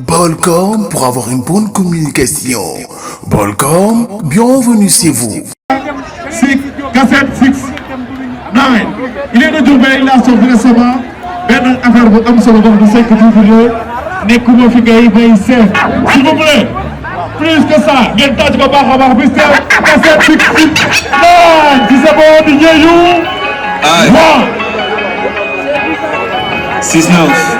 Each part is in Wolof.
Balcom pour avoir une bonne communication. Balcom, bienvenue chez vous. 6, cassette 6, 9. Il est de Dubaï, il a sorti récemment. Ben affaire bu am solo boobu du sekk du nekkuma fi ngay bay seet. S'il vous plaît, plus que ça, ngeen tàcc ko baax a baax bis cassette 6, 9. Ci sa bon di ñeeyu. 6 9.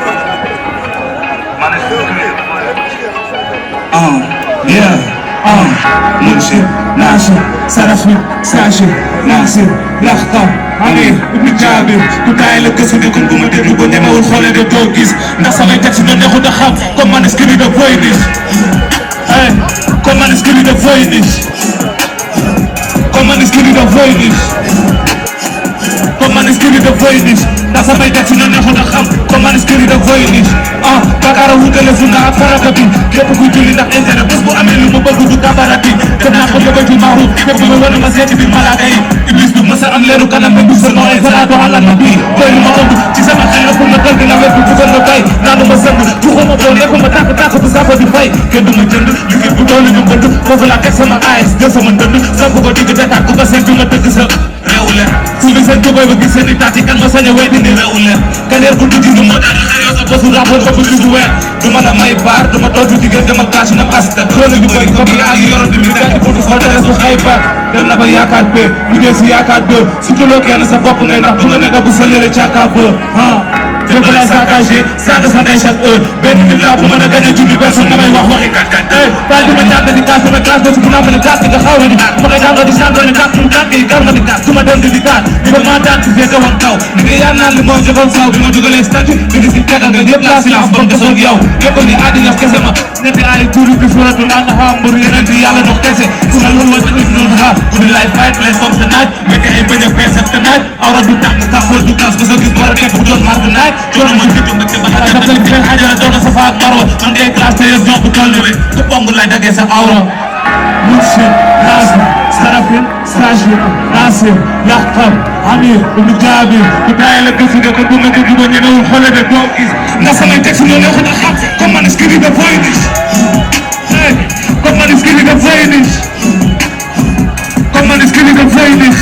منشر ناشر سرفي ساشر ناصر لخطر علي ابن جابر كنتاي لك سودي كنت ما دéglu ba ñemewul xolé de doo gis ndax samay taxi do neexu da xam comme man escrit de voynis hey comme man escrit de voynis comme man escrit de voynis comme man escrit de voynis ndax samay taxi do neexu da xam comme man escrit de voynis Bakara wutale sunna ak farata bi képp kuy julli ndax intérêt bés bu amee lu ma bëgg du kabarati def naa ko bëgg ci maaru képp ma wane ma seeti bi malaaka yi iblis du masa am leeru kanam ba du seulement ay salaatu ala nabi doy lu ma ëmb ci sama xel pour ma tënk la wet bu dugal ma bay naanu ma sëng tuxuma bool yëpp ma tàkk bu sàmba di fay kenn du ma jënd liggéey bu doole ñu bënd foofu laa teg sama AS jël sama ndënd samp ko digg détaat ku ko seen du ma tëgg sa réew leen su bi seen tubay ba gis seen i taati kan ma sañ a wey dindi réew leen kaneer bu dugg ñu moo daal xel yow sa bosu rapport ba bëgg du weer du ma la may baar du ma toog diggante ma kaas na pasta doole bi koy comme yaa ngi yoroon di mi dati pour fa tere su xay baar dem na ba yaakaar be liggéey si yaakaar be surtout loo kenn sa bopp ngay ndax bu nga nekk bu sa yëre caakaar be je voulais s'engager ça de sa chaque heure benn nit laa bu mën a gagné junni personne damay wax waxi kat baal di ma jàng di kaas sama classe dootu bu naa mën a kaas nga xaw na di ma koy jàng di sànq ne kaas mu tànk yi kar nga di kaas su ma dem di kaas di ba maa daan ci fee woon kaw li nga yaa naan li moo jogoon saw bi ma dugalee statut bi di si tegal nga yëpp laa silence ba mu desoon yow yëpp ni àddina kese ma ñetti ay tuuri bi suratu naan na xam mburu yeneen di yàlla dox kese su ma loolu ma tamit noonu xaar guddi laay fight place comme sa naaj metti ay bañ a peese te naaj awra du tànk kàppool du kaas ba sa gis war a nekk bu doon mar du naaj jono ma jëpp nga te ba xalaat daf lay benn xajara doon na sa faak marwa man ngay classe te yëpp ñoo ko toll ni te bong lay daggee sa awra Moussine Nasir Sarafin Sachir Nasir Lakhtar Amir Ibn Jabir ku taay la gëstu nga ko du nga déglu ba ñemewul xole de doo gis ndax samay texte ñoo neexu na xam comme man escrit de voynis comme man escrit de voynis comme man escrit de voynis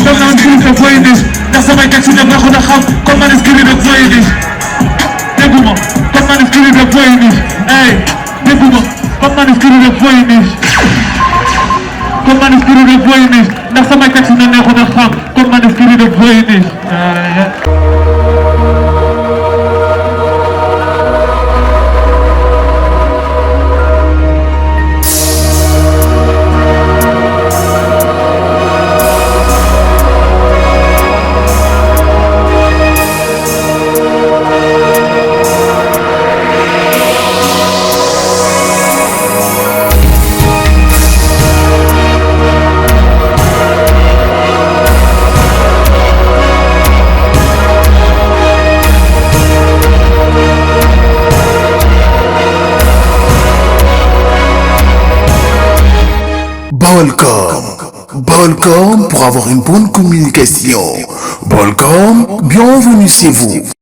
comme man escrit de voynis ndax samay texte ñoo neexu na xam comme man escrit de voynis dégguma comme man escrit de voynis dégguma comme man escrit de voynis comme man escrit de voynis ndax samay texte ñoo neexu na xam comme man escrit de voynis Balcom pour avoir une bonne communication. Balcom, bienvenue chez vous.